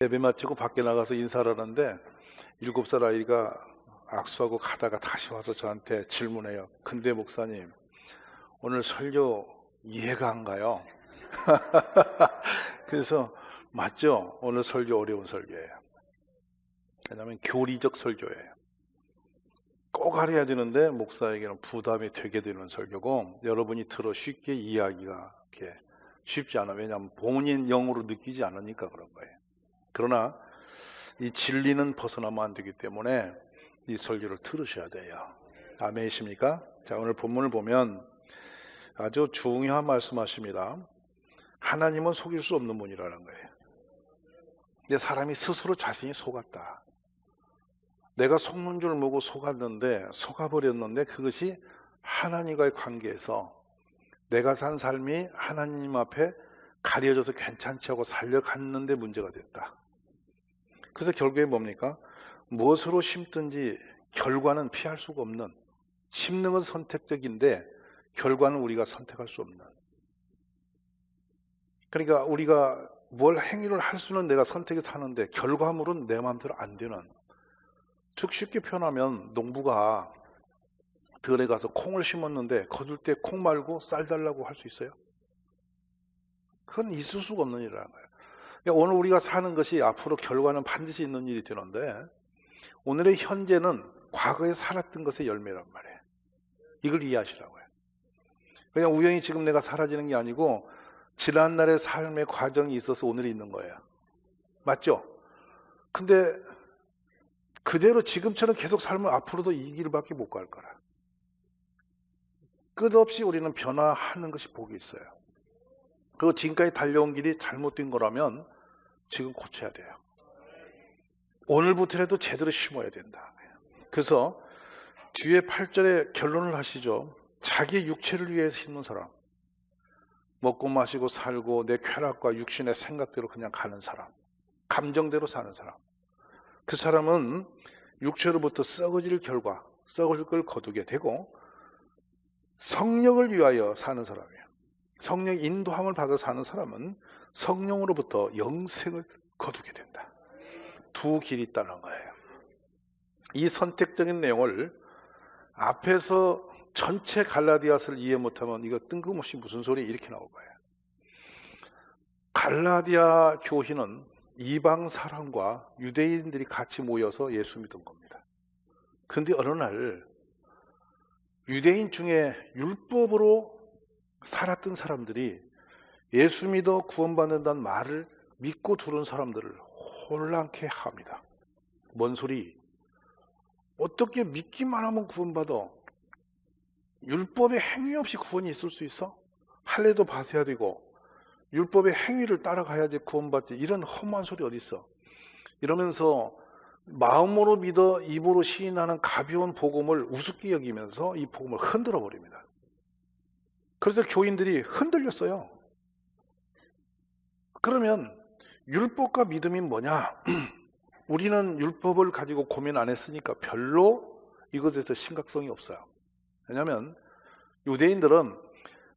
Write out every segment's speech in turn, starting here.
예배 마치고 밖에 나가서 인사를 하는데 7살 아이가 악수하고 가다가 다시 와서 저한테 질문해요. 근데 목사님, 오늘 설교 이해가 안 가요. 그래서 맞죠? 오늘 설교 어려운 설교예요. 왜냐하면 교리적 설교예요. 꼭 알아야 되는데 목사에게는 부담이 되게 되는 설교고, 여러분이 들어 쉽게 이해하기가 이렇게 쉽지 않아요. 왜냐하면 본인 영으로 느끼지 않으니까 그런 거예요. 그러나 이 진리는 벗어나면 안 되기 때문에 이 설교를 들으셔야 돼요. 아멘이십니까? 자, 오늘 본문을 보면 아주 중요한 말씀하십니다. 하나님은 속일 수 없는 분이라는 거예요. 근데 사람이 스스로 자신이 속았다. 내가 속는 줄 모르고 속아버렸는데 그것이 하나님과의 관계에서 내가 산 삶이 하나님 앞에 가려져서 괜찮지 하고 살려갔는데 문제가 됐다. 그래서 결국에 뭡니까? 무엇으로 심든지 결과는 피할 수가 없는, 심는 건 선택적인데 결과는 우리가 선택할 수 없는. 그러니까 우리가 뭘 행위를 할 수는 내가 선택해서 하는데 결과물은 내 마음대로 안 되는. 즉 쉽게 표현하면 농부가 들에 가서 콩을 심었는데 거둘 때 콩 말고 쌀 달라고 할 수 있어요? 그건 있을 수가 없는 일이라는 거예요. 그러니까 오늘 우리가 사는 것이 앞으로 결과는 반드시 있는 일이 되는데 오늘의 현재는 과거에 살았던 것의 열매란 말이에요. 이걸 이해하시라고요. 그냥 우연히 지금 내가 사라지는 게 아니고 지난날의 삶의 과정이 있어서 오늘이 있는 거예요. 맞죠? 근데 그대로 지금처럼 계속 살면 앞으로도 이 길밖에 못 갈 거라. 끝없이 우리는 변화하는 것이 복이 있어요. 그리고 지금까지 달려온 길이 잘못된 거라면 지금 고쳐야 돼요. 오늘부터라도 제대로 심어야 된다. 그래서 뒤에 8절에 결론을 하시죠. 자기 육체를 위해서 심는 사람, 먹고 마시고 살고 내 쾌락과 육신의 생각대로 그냥 가는 사람, 감정대로 사는 사람, 그 사람은 육체로부터 썩어질 결과, 썩을 걸 거두게 되고 성령을 위하여 사는 사람이에요. 성령 인도함을 받아 사는 사람은 성령으로부터 영생을 거두게 된다. 두 길이 있다는 거예요. 이 선택적인 내용을 앞에서 전체 갈라디아서를 이해 못하면 이거 뜬금없이 무슨 소리 이렇게 나올 거예요. 갈라디아 교회는 이방 사람과 유대인들이 같이 모여서 예수 믿은 겁니다. 그런데 어느 날 유대인 중에 율법으로 살았던 사람들이 예수 믿어 구원받는다는 말을 믿고 들은 사람들을 혼란케 합니다. 뭔 소리? 어떻게 믿기만 하면 구원받아? 율법의 행위 없이 구원이 있을 수 있어? 할례도 받아야 되고 율법의 행위를 따라가야지 구원받지. 이런 험한 소리 어디 있어? 이러면서 마음으로 믿어 입으로 시인하는 가벼운 복음을 우습게 여기면서 이 복음을 흔들어 버립니다. 그래서 교인들이 흔들렸어요. 그러면 율법과 믿음이 뭐냐? 우리는 율법을 가지고 고민 안 했으니까 별로 이것에서 심각성이 없어요. 왜냐하면 유대인들은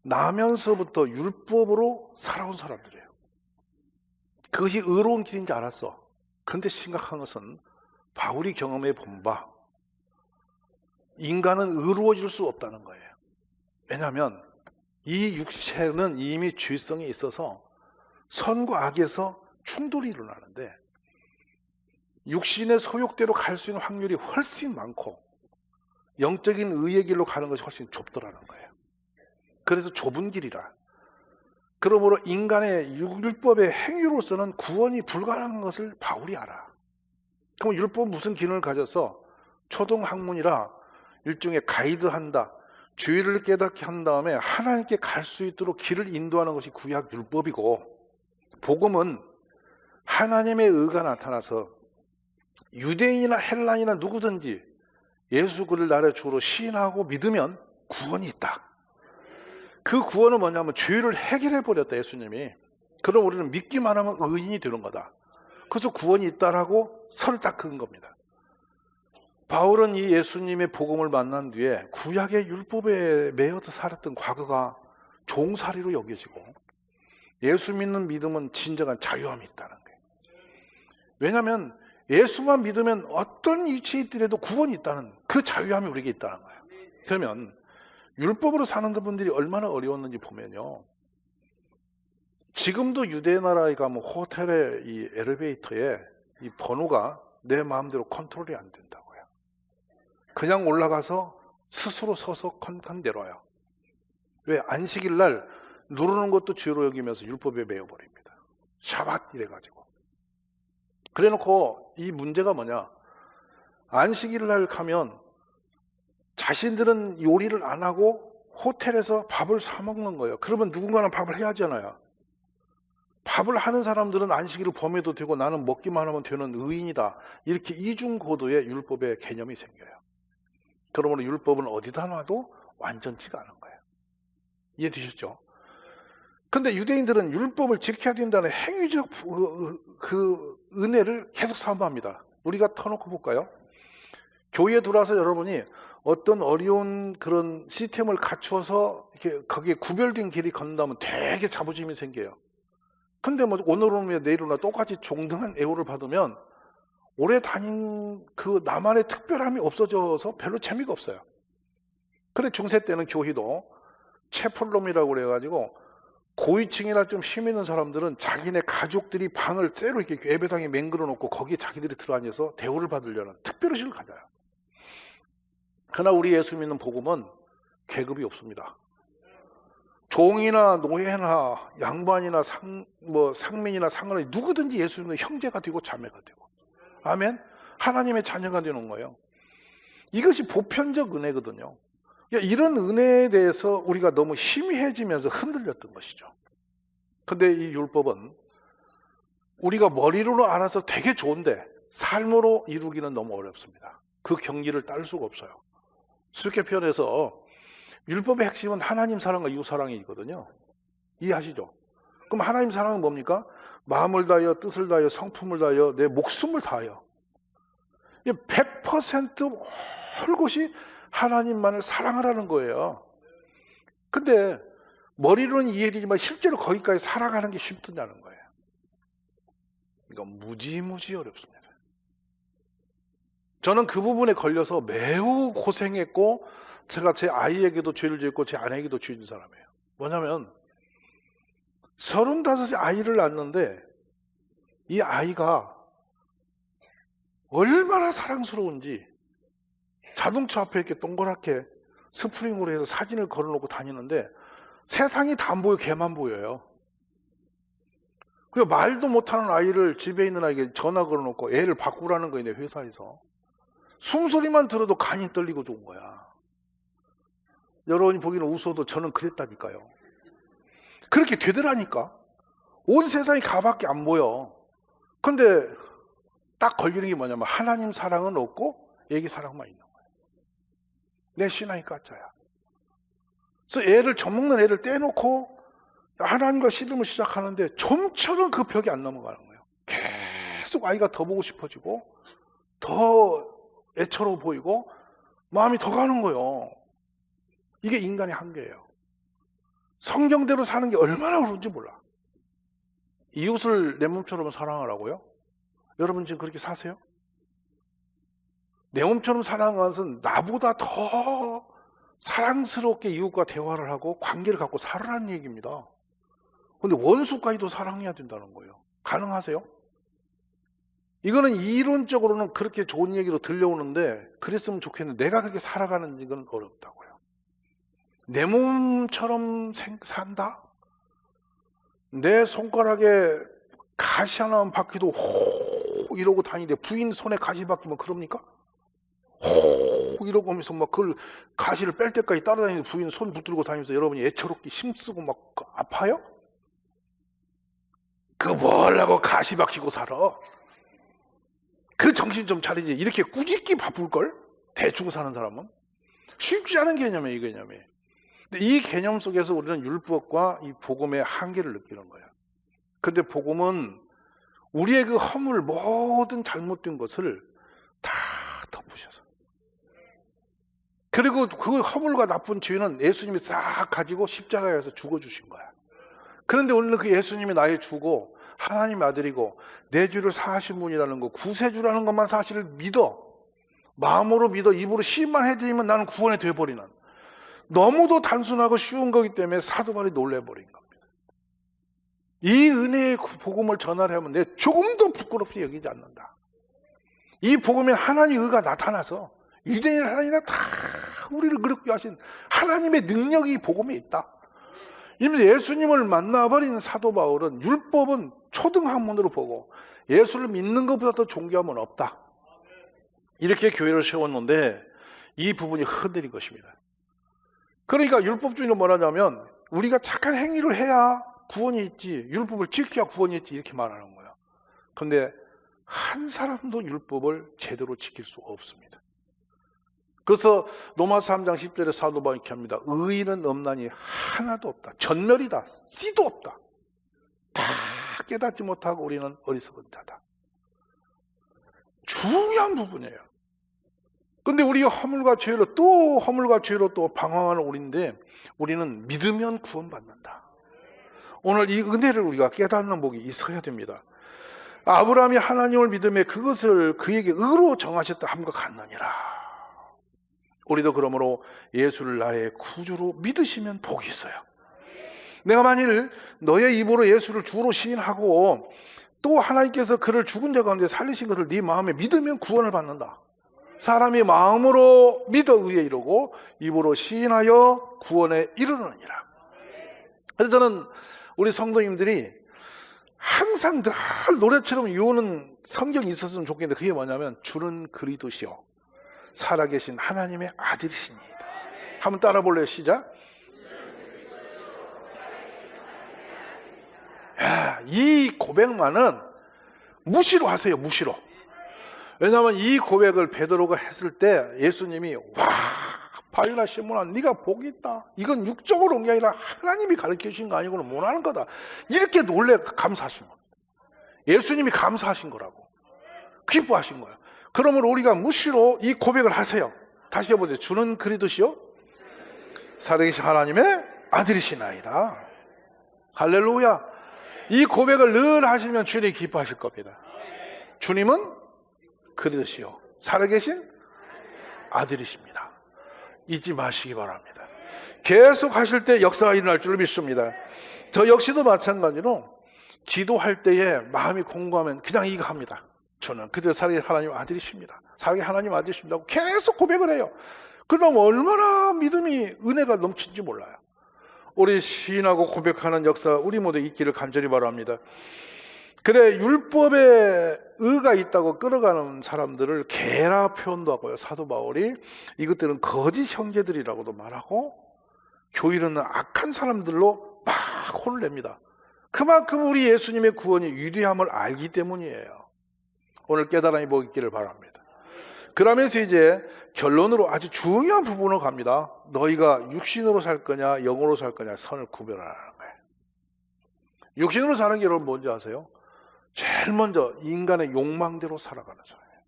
나면서부터 율법으로 살아온 사람들이에요. 그것이 의로운 길인지 알았어. 그런데 심각한 것은 바울이 경험해 본 바 인간은 의로워질 수 없다는 거예요. 왜냐하면 이 육체는 이미 죄성이 있어서 선과 악에서 충돌이 일어나는데 육신의 소욕대로 갈 수 있는 확률이 훨씬 많고 영적인 의의 길로 가는 것이 훨씬 좁더라는 거예요. 그래서 좁은 길이라. 그러므로 인간의 율법의 행위로서는 구원이 불가능한 것을 바울이 알아. 그럼 율법은 무슨 기능을 가져서 초등학문이라 일종의 가이드한다. 죄를 깨닫게 한 다음에 하나님께 갈 수 있도록 길을 인도하는 것이 구약 율법이고 복음은 하나님의 의가 나타나서 유대인이나 헬라인이나 누구든지 예수 그를 나라의 주로 시인하고 믿으면 구원이 있다. 그 구원은 뭐냐면 죄를 해결해 버렸다 예수님이. 그럼 우리는 믿기만 하면 의인이 되는 거다. 그래서 구원이 있다라고 선을 딱 그은 겁니다. 바울은 이 예수님의 복음을 만난 뒤에 구약의 율법에 매여서 살았던 과거가 종살이로 여겨지고 예수 믿는 믿음은 진정한 자유함이 있다는 거예요. 왜냐하면 예수만 믿으면 어떤 위치에 있더라도 구원이 있다는 그 자유함이 우리에게 있다는 거예요. 그러면 율법으로 사는 분들이 얼마나 어려웠는지 보면요, 지금도 유대 나라에 가면 호텔의 이 엘리베이터에 이 번호가 내 마음대로 컨트롤이 안 된다고요. 그냥 올라가서 스스로 서서 컨컨 내려와요. 왜? 안식일 날 누르는 것도 죄로 여기면서 율법에 매여버립니다. 샤밧 이래가지고. 그래놓고 이 문제가 뭐냐, 안식일 날 가면 자신들은 요리를 안 하고 호텔에서 밥을 사 먹는 거예요. 그러면 누군가는 밥을 해야 하잖아요. 밥을 하는 사람들은 안식일을 범해도 되고 나는 먹기만 하면 되는 의인이다, 이렇게 이중고도의 율법의 개념이 생겨요. 그러므로 율법은 어디다 놔도 완전치가 않은 거예요. 이해되셨죠? 근데 유대인들은 율법을 지켜야 된다는 행위적 그 은혜를 계속 사모합니다. 우리가 터놓고 볼까요? 교회에 들어와서 여러분이 어떤 어려운 그런 시스템을 갖추어서 이렇게 거기에 구별된 길이 건너면 되게 자부심이 생겨요. 근데 뭐 오늘은 내일이나 똑같이 종등한 애호를 받으면 오래 다닌 그 나만의 특별함이 없어져서 별로 재미가 없어요. 그래 중세 때는 교회도 채플롬이라고 그래가지고 고위층이나 좀 힘 있는 사람들은 자기네 가족들이 방을 때로 이렇게 예배당에 맹글어 놓고 거기에 자기들이 들어앉아서 대우를 받으려는 특별의식을 가져요. 그러나 우리 예수 믿는 복음은 계급이 없습니다. 종이나 노예나 양반이나 상민이나 상관없이 누구든지 예수 믿는 형제가 되고 자매가 되고, 아멘, 하나님의 자녀가 되는 거예요. 이것이 보편적 은혜거든요. 이런 은혜에 대해서 우리가 너무 희미해지면서 흔들렸던 것이죠. 근데 이 율법은 우리가 머리로 알아서 되게 좋은데 삶으로 이루기는 너무 어렵습니다. 그 경지를 딸 수가 없어요. 수렇게 표현해서 율법의 핵심은 하나님 사랑과 이웃 사랑이거든요. 이해하시죠? 그럼 하나님 사랑은 뭡니까? 마음을 다하여, 뜻을 다하여, 성품을 다하여, 내 목숨을 다하여. 100% 홀곳이 하나님만을 사랑하라는 거예요. 근데 머리로는 이해되지만 실제로 거기까지 살아가는 게 쉽느냐는 거예요. 이거 무지무지 어렵습니다. 저는 그 부분에 걸려서 매우 고생했고, 제가 제 아이에게도 죄를 짓고 제 아내에게도 죄를 짓는 사람이에요. 뭐냐면 35세 아이를 낳았는데 이 아이가 얼마나 사랑스러운지 자동차 앞에 이렇게 동그랗게 스프링으로 해서 사진을 걸어놓고 다니는데 세상이 다 안 보여, 걔만 보여요. 그리고 말도 못하는 아이를, 집에 있는 아이에게 전화 걸어놓고 애를 바꾸라는 거예요, 회사에서. 숨소리만 들어도 간이 떨리고 좋은 거야. 여러분이 보기는 웃어도 저는 그랬다니까요. 그렇게 되더라니까. 온 세상이 가밖에 안 보여. 근데 딱 걸리는 게 뭐냐면 하나님 사랑은 없고 애기 사랑만 있는 거예요. 내 신앙이 가짜야. 그래서 애를 젖먹는 애를 떼놓고 하나님과 씨름을 시작하는데 좀처럼 그 벽이 안 넘어가는 거예요. 계속 아이가 더 보고 싶어지고 더 애처로워 보이고 마음이 더 가는 거예요. 이게 인간의 한계예요. 성경대로 사는 게 얼마나 어려운지 몰라. 이웃을 내 몸처럼 사랑하라고요? 여러분 지금 그렇게 사세요? 내 몸처럼 사랑하는 것은 나보다 더 사랑스럽게 이웃과 대화를 하고 관계를 갖고 살아라는 얘기입니다. 근데 원수까지도 사랑해야 된다는 거예요. 가능하세요? 이거는 이론적으로는 그렇게 좋은 얘기로 들려오는데 그랬으면 좋겠는데 내가 그렇게 살아가는 이건 어렵다고요. 내 몸처럼 산다? 내 손가락에 가시 하나만 박혀도 호 이러고 다니는데 부인 손에 가시 박히면 그럽니까? 호 이러고 하면서 막 그걸 가시를 뺄 때까지 따라다니는 부인 손 붙들고 다니면서 여러분이 애처롭게 힘쓰고 막 아파요? 그거 뭐라고 가시 박히고 살아? 그 정신 좀 차리지. 이렇게 꾸짖기 바쁠걸? 대충 사는 사람은? 쉽지 않은 개념이에요, 이 개념이. 근데 이 개념 속에서 우리는 율법과 이 복음의 한계를 느끼는 거예요. 근데 복음은 우리의 그 허물, 모든 잘못된 것을 다 덮으셔서. 그리고 그 허물과 나쁜 죄는 예수님이 싹 가지고 십자가에서 죽어주신 거야. 그런데 우리는 그 예수님이 나의 주고 하나님 아들이고 내 죄를 사하신 분이라는 거, 구세주라는 것만 사실을 믿어. 마음으로 믿어 입으로 시인만 해드리면 나는 구원이 되어버리는, 너무도 단순하고 쉬운 거기 때문에 사도 바울이 놀래버린 겁니다. 이 은혜의 복음을 전하려면 내 조금도 부끄럽게 여기지 않는다. 이 복음에 하나님의 의가 나타나서 유대인 하나님이나 다 우리를 그렇게 하신 하나님의 능력이 이 복음에 있다. 이러면서 예수님을 만나버린 사도 바울은 율법은 초등학문으로 보고 예수를 믿는 것보다 더 존귀함은 없다. 이렇게 교회를 세웠는데 이 부분이 흔들린 것입니다. 그러니까 율법주의는 뭐라냐면 우리가 착한 행위를 해야 구원이 있지, 율법을 지켜야 구원이 있지, 이렇게 말하는 거예요. 그런데 한 사람도 율법을 제대로 지킬 수 없습니다. 그래서 로마서 3장 10절에 사도 바울이 이렇게 합니다. 의인은 없나니 하나도 없다. 전멸이다. 씨도 없다. 다 깨닫지 못하고 우리는 어리석은 자다. 중요한 부분이에요. 근데 우리가 허물과 죄로 또 방황하는 우리인데 우리는 믿으면 구원받는다. 오늘 이 은혜를 우리가 깨닫는 복이 있어야 됩니다. 아브라함이 하나님을 믿음에 그것을 그에게 의로 정하셨다 함과 같느니라. 우리도 그러므로 예수를 나의 구주로 믿으시면 복이 있어요. 내가 만일 너의 입으로 예수를 주로 시인하고 또 하나님께서 그를 죽은 자 가운데 살리신 것을 네 마음에 믿으면 구원을 받는다. 사람이 마음으로 믿어 의에 이르고 입으로 시인하여 구원에 이르느니라. 그래서 저는 우리 성도님들이 항상 늘 노래처럼 외우는 성경이 있었으면 좋겠는데 그게 뭐냐면 주는 그리스도시요 살아계신 하나님의 아들이시니이다. 한번 따라 볼래요? 시작. 야, 이 고백만은 무시로 하세요. 무시로. 왜냐하면 이 고백을 베드로가 했을 때 예수님이 와 바요나 시몬아 네가 복이 있다. 이건 육적으로 온 게 아니라 하나님이 가르쳐 주신 거 아니고는 못하는 거다. 이렇게 감사하신 겁니다. 예수님이 감사하신 거라고. 기뻐하신 거예요. 그러면 우리가 무시로 이 고백을 하세요. 다시 해보세요. 주는 그리스도시요 살아계신 하나님의 아들이시나이다. 할렐루야. 이 고백을 늘 하시면 주님이 기뻐하실 겁니다. 주님은 그리스도시요 살아계신 아들이십니다. 잊지 마시기 바랍니다. 계속 하실 때 역사가 일어날 줄 믿습니다. 저 역시도 마찬가지로 기도할 때에 마음이 공고하면 그냥 이거 합니다. 저는 그대로 살아계신 하나님 아들이십니다. 살아계신 하나님 아들이십니다 하고 계속 고백을 해요. 그럼 얼마나 믿음이 은혜가 넘치는지 몰라요. 우리 시인하고 고백하는 역사 우리 모두 있기를 간절히 바랍니다. 그래 율법에 의가 있다고 끌어가는 사람들을 개라 표현도 하고요. 사도 바울이 이것들은 거짓 형제들이라고도 말하고 교회는 악한 사람들로 막 혼을 냅니다. 그만큼 우리 예수님의 구원이 위대함을 알기 때문이에요. 오늘 깨달음이 복 있기를 바랍니다. 그러면서 이제 결론으로 아주 중요한 부분으로 갑니다. 너희가 육신으로 살 거냐 영으로 살 거냐 선을 구별하라는 거예요. 육신으로 사는 게 여러분 뭔지 아세요? 제일 먼저 인간의 욕망대로 살아가는 사람이에요.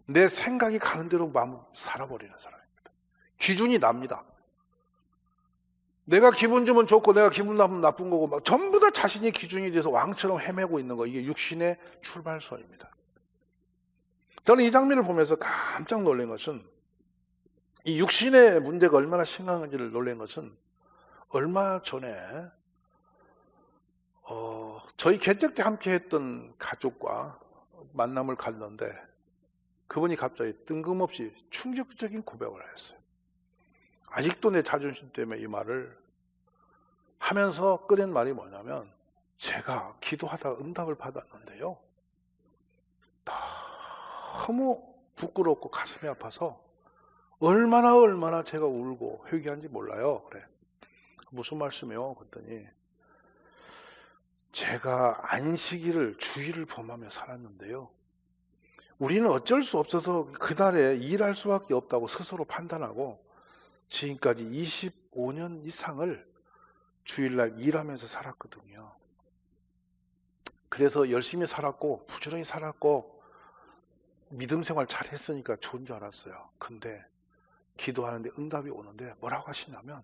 내 생각이 가는 대로 마음 살아버리는 사람입니다. 기준이 납니다. 내가 기분 좋으면 좋고 내가 기분 나쁘면 나쁜 거고 막 전부 다 자신이 기준이 돼서 왕처럼 헤매고 있는 거, 이게 육신의 출발선입니다. 저는 이 장면을 보면서 깜짝 놀란 것은 이 육신의 문제가 얼마나 심각한지를 놀란 것은 얼마 전에 저희 개척 때 함께 했던 가족과 만남을 갔는데 그분이 갑자기 뜬금없이 충격적인 고백을 했어요. 아직도 내 자존심 때문에 이 말을 하면서 꺼낸 말이 뭐냐면 제가 기도하다가 응답을 받았는데요. 너무 부끄럽고 가슴이 아파서 얼마나 제가 울고 회개한지 몰라요. 그래. 무슨 말씀이요? 그랬더니 제가 안식일을 주일을 범하며 살았는데요. 우리는 어쩔 수 없어서 그날에 일할 수밖에 없다고 스스로 판단하고 지금까지 25년 이상을 주일날 일하면서 살았거든요. 그래서 열심히 살았고 부지런히 살았고 믿음 생활 잘 했으니까 좋은 줄 알았어요. 근데 기도하는데 응답이 오는데 뭐라고 하시냐면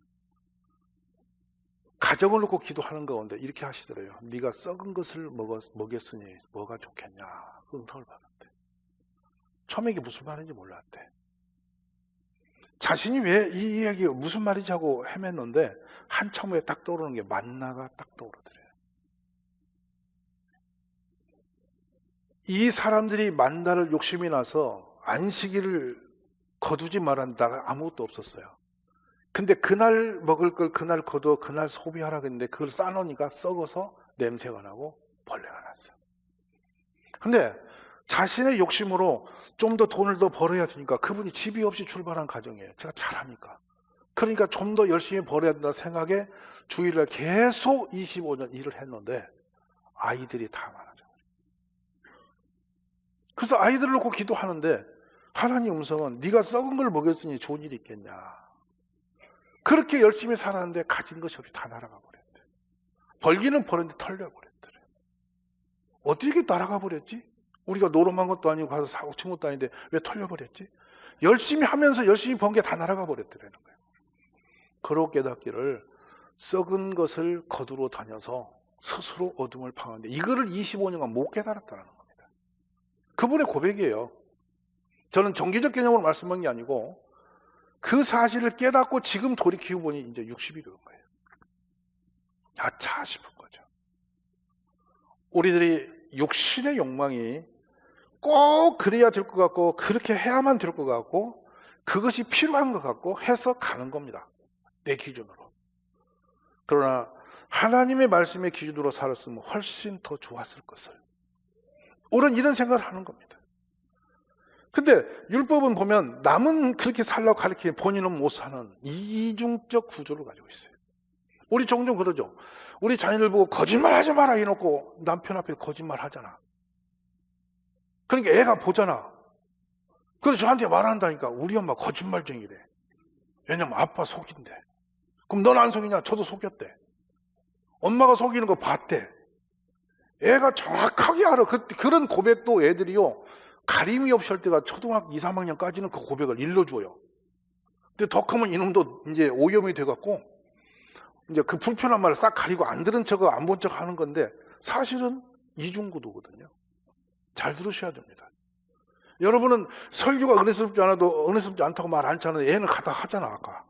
가정을 놓고 기도하는 가운데 이렇게 하시더래요. 네가 썩은 것을 먹였으니 뭐가 좋겠냐. 그 응답을 받았대. 처음에 이게 무슨 말인지 몰랐대. 자신이 왜 이 이야기가 무슨 말이지 하고 헤맸는데 한참 후에 딱 떠오르는 게 만나가 딱 떠오르더래요. 이 사람들이 만나를 욕심이 나서 안식일을 거두지 말한다. 아무것도 없었어요. 근데 그날 먹을 걸 그날 거둬 그날 소비하라고 했는데 그걸 싸놓으니까 썩어서 냄새가 나고 벌레가 났어요. 근데 자신의 욕심으로 좀 더 돈을 더 벌어야 되니까 그분이 집이 없이 출발한 가정이에요. 제가 잘하니까. 그러니까 좀 더 열심히 벌어야 된다 생각에 주일날 계속 25년 일을 했는데 아이들이 다 많아져요. 그래서 아이들을 놓고 기도하는데 하나님 음성은 네가 썩은 걸 먹였으니 좋은 일이 있겠냐. 그렇게 열심히 살았는데 가진 것이 없이 다 날아가 버렸대. 벌기는 버렸는데 털려버렸더래. 어떻게 날아가 버렸지? 우리가 노름한 것도 아니고 가서 사고 친 것도 아닌데 왜 털려버렸지? 열심히 하면서 열심히 번 게 다 날아가 버렸더라는 거예요. 그러고 깨닫기를 썩은 것을 거두러 다녀서 스스로 어둠을 파는데 이거를 25년간 못 깨달았다는 겁니다. 그분의 고백이에요. 저는 정기적 개념으로 말씀한 게 아니고 그 사실을 깨닫고 지금 돌이키고 보니 이제 60이 된 거예요. 아차 싶은 거죠. 우리들이 육신의 욕망이 꼭 그래야 될 것 같고 그렇게 해야만 될 것 같고 그것이 필요한 것 같고 해서 가는 겁니다. 내 기준으로. 그러나 하나님의 말씀의 기준으로 살았으면 훨씬 더 좋았을 것을. 우리는 이런 생각을 하는 겁니다. 근데 율법은 보면 남은 그렇게 살라고 가르치는 본인은 못 사는 이중적 구조를 가지고 있어요. 우리 종종 그러죠. 우리 자녀를 보고 거짓말하지 마라 해놓고 남편 앞에 거짓말 하잖아. 그러니까 애가 보잖아. 그래서 저한테 말한다니까. 우리 엄마 거짓말쟁이래. 왜냐면 아빠 속인대. 그럼 넌 안 속이냐? 저도 속였대. 엄마가 속이는 거 봤대. 애가 정확하게 알아. 그런 고백도 애들이요. 가림이 없이 할 때가 초등학교 2, 3학년까지는 그 고백을 일러줘요. 근데 더 크면 이놈도 이제 오염이 돼갖고 이제 그 불편한 말을 싹 가리고 안 들은 척, 안 본 척 하는 건데 사실은 이중구도거든요. 잘 들으셔야 됩니다. 여러분은 설교가 은혜스럽지 않아도 은혜스럽지 않다고 말 안 하는데 얘는 가다 하잖아. 아까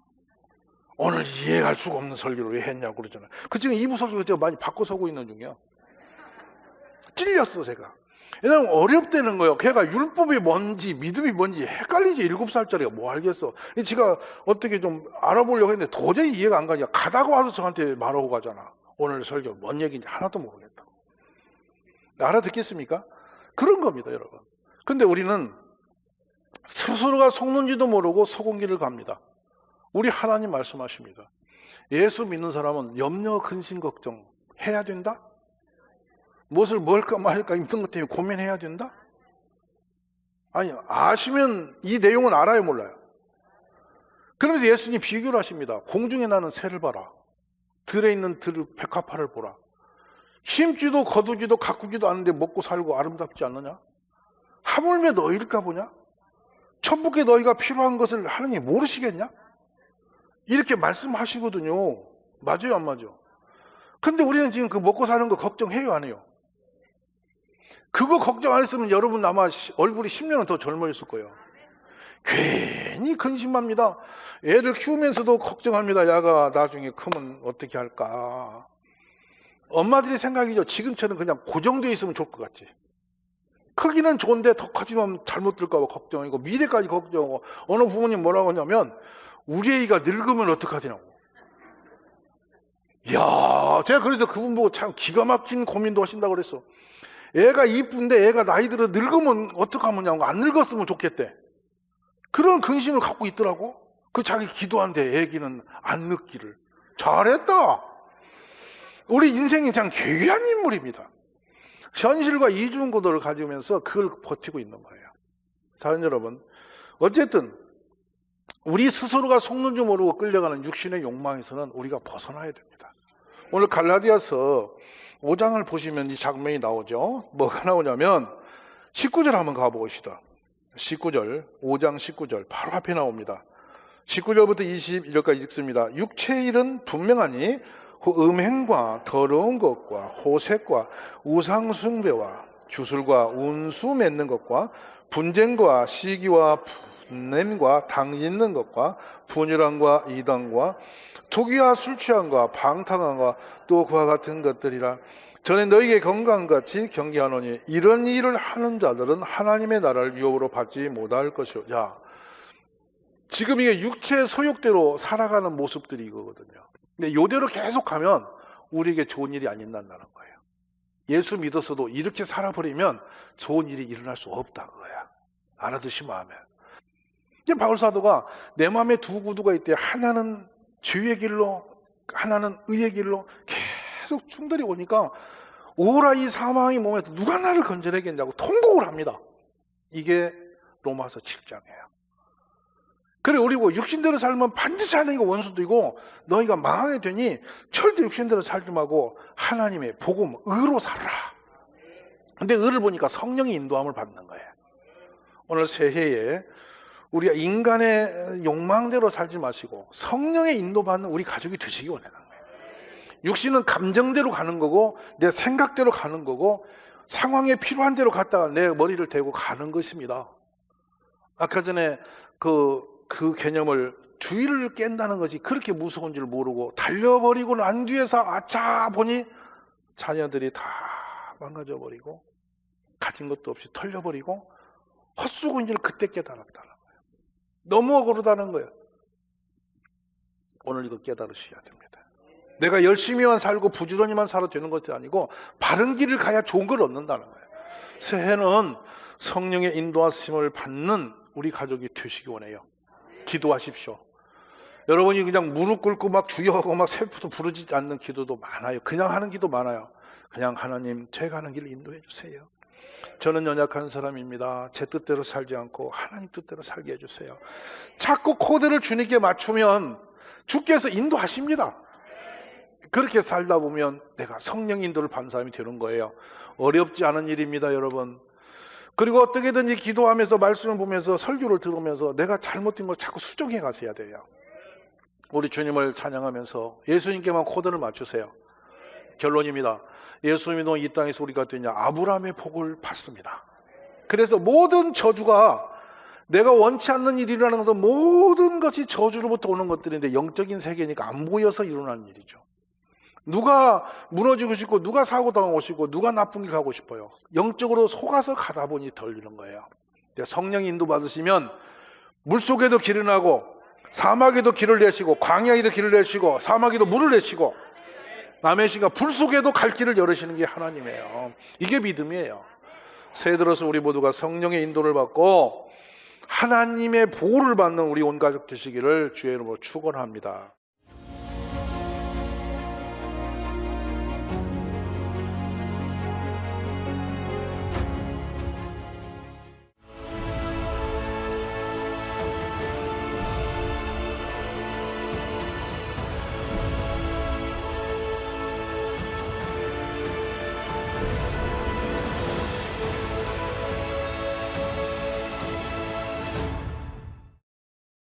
오늘 이해할 수가 없는 설교를 왜 했냐고 그러잖아요. 그 지금 2부 설교 제가 많이 바꿔 서고 있는 중이야. 찔렸어 제가. 왜냐면 어렵다는 거예요. 걔가 율법이 뭔지 믿음이 뭔지 헷갈리지. 7살짜리가 뭐 알겠어. 제가 어떻게 좀 알아보려고 했는데 도저히 이해가 안 가니까 가다가 와서 저한테 말하고 가잖아. 오늘 설교 뭔 얘기인지 하나도 모르겠다고. 알아듣겠습니까? 그런 겁니다, 여러분. 근데 우리는 스스로가 속는지도 모르고 속은 길을 갑니다. 우리 하나님 말씀하십니다. 예수 믿는 사람은 염려, 근심, 걱정 해야 된다? 무엇을 먹을까 말까 힘든 것 때문에 고민해야 된다? 아니, 아시면 이 내용은 알아요, 몰라요? 그러면서 예수님 비교를 하십니다. 공중에 나는 새를 봐라. 들에 있는 백합화를 보라. 심지도 거두지도 가꾸지도 않는데 먹고 살고 아름답지 않느냐? 하물며 너희일까 보냐? 천국에 너희가 필요한 것을 하느님 모르시겠냐? 이렇게 말씀하시거든요. 맞아요, 안 맞아요? 근데 우리는 지금 그 먹고 사는 거 걱정해요, 안 해요? 그거 걱정 안 했으면 여러분 아마 얼굴이 10년은 더 젊어졌을 거예요. 괜히 근심합니다. 애들 키우면서도 걱정합니다. 야가 나중에 크면 어떻게 할까? 엄마들이 생각이죠. 지금처럼 그냥 고정되어 있으면 좋을 것 같지. 크기는 좋은데 더 커지면 잘못 들까 봐 걱정이고 미래까지 걱정하고 어느 부모님 뭐라고 하냐면 우리 애가 늙으면 어떡하냐고. 이야, 제가 그래서 그분 보고 참 기가 막힌 고민도 하신다고 그랬어. 애가 이쁜데 애가 나이 들어 늙으면 어떡하냐고. 안 늙었으면 좋겠대. 그런 근심을 갖고 있더라고. 그 자기 기도한데 애기는 안 늙기를. 잘했다. 우리 인생이 그냥 괴한 인물입니다. 현실과 이중구도를 가지면서 그걸 버티고 있는 거예요. 사연 여러분, 어쨌든 우리 스스로가 속는 줄 모르고 끌려가는 육신의 욕망에서는 우리가 벗어나야 됩니다. 오늘 갈라디아서 5장을 보시면 이 장면이 나오죠. 뭐가 나오냐면 19절 한번 가보시다. 19절, 5장 19절 바로 앞에 나옵니다. 19절부터 21절까지 읽습니다. 육체의 일은 분명하니 음행과 더러운 것과 호색과 우상숭배와 주술과 운수 맺는 것과 분쟁과 시기와 분냄과 당짓는 것과 분열함과 이단과 투기와 술 취함과 방탕함과 또 그와 같은 것들이라. 전에 너희에게 건강같이 경계하노니 이런 일을 하는 자들은 하나님의 나라를 유업으로 받지 못할 것이오. 야, 지금 이게 육체의 소욕대로 살아가는 모습들이 이거거든요. 근데 이대로 계속 가면 우리에게 좋은 일이 안 일어난다는 거예요. 예수 믿었어도 이렇게 살아버리면 좋은 일이 일어날 수 없다 그거야. 알아두시 마음에. 이제 바울 사도가 내 마음에 두 구두가 있대. 하나는 죄의 길로, 하나는 의의 길로 계속 충돌이 오니까 오라 이 사망이 몸에서 누가 나를 건져내겠냐고 통곡을 합니다. 이게 로마서 7장이에요. 그래, 우리 뭐 육신대로 살면 반드시 하나님과 원수되고 너희가 망하게 되니 절대 육신대로 살지 말고 하나님의 복음, 의로 살아라. 근데 의를 보니까 성령의 인도함을 받는 거예요. 오늘 새해에 우리가 인간의 욕망대로 살지 마시고 성령의 인도받는 우리 가족이 되시기 원하는 거예요. 육신은 감정대로 가는 거고 내 생각대로 가는 거고 상황에 필요한 대로 갔다가 내 머리를 대고 가는 것입니다. 아까 전에 그 개념을 주의를 깬다는 것이 그렇게 무서운 줄 모르고 달려버리고 난 뒤에서 아차 보니 자녀들이 다 망가져버리고 가진 것도 없이 털려버리고 헛수고인지를 그때 깨달았다는 거예요. 너무 억울하다는 거예요. 오늘 이거 깨달으셔야 됩니다. 내가 열심히만 살고 부지런히만 살아도 되는 것이 아니고 바른 길을 가야 좋은 걸 얻는다는 거예요. 새해는 성령의 인도하심을 받는 우리 가족이 되시기 원해요. 기도하십시오. 여러분이 그냥 무릎 꿇고 막 주여하고 막 세포도 부르지 않는 기도도 많아요. 그냥 하는 기도 많아요. 그냥 하나님 제가 하는 길을 인도해 주세요. 저는 연약한 사람입니다. 제 뜻대로 살지 않고 하나님 뜻대로 살게 해주세요. 자꾸 코드를 주님께 맞추면 주께서 인도하십니다. 그렇게 살다 보면 내가 성령 인도를 받는 사람이 되는 거예요. 어렵지 않은 일입니다, 여러분. 그리고 어떻게든지 기도하면서 말씀을 보면서 설교를 들으면서 내가 잘못된 걸 자꾸 수정해 가셔야 돼요. 우리 주님을 찬양하면서 예수님께만 코드를 맞추세요. 결론입니다. 예수 믿으면 이 땅에서 우리가 되냐? 아브라함의 복을 받습니다. 그래서 모든 저주가 내가 원치 않는 일이라는 것은 모든 것이 저주로부터 오는 것들인데 영적인 세계니까 안 보여서 일어나는 일이죠. 누가 무너지고 싶고 누가 사고당하고 싶고 누가 나쁜 길 가고 싶어요. 영적으로 속아서 가다 보니 덜리는 거예요. 성령 인도 받으시면 물속에도 길을 나고 사막에도 길을 내시고 광야에도 길을 내시고 사막에도 물을 내시고 남의 시가 불 속에도 갈 길을 열으시는 게 하나님이에요. 이게 믿음이에요. 새해 들어서 우리 모두가 성령의 인도를 받고 하나님의 보호를 받는 우리 온 가족 되시기를 주의 이름으로 축원합니다.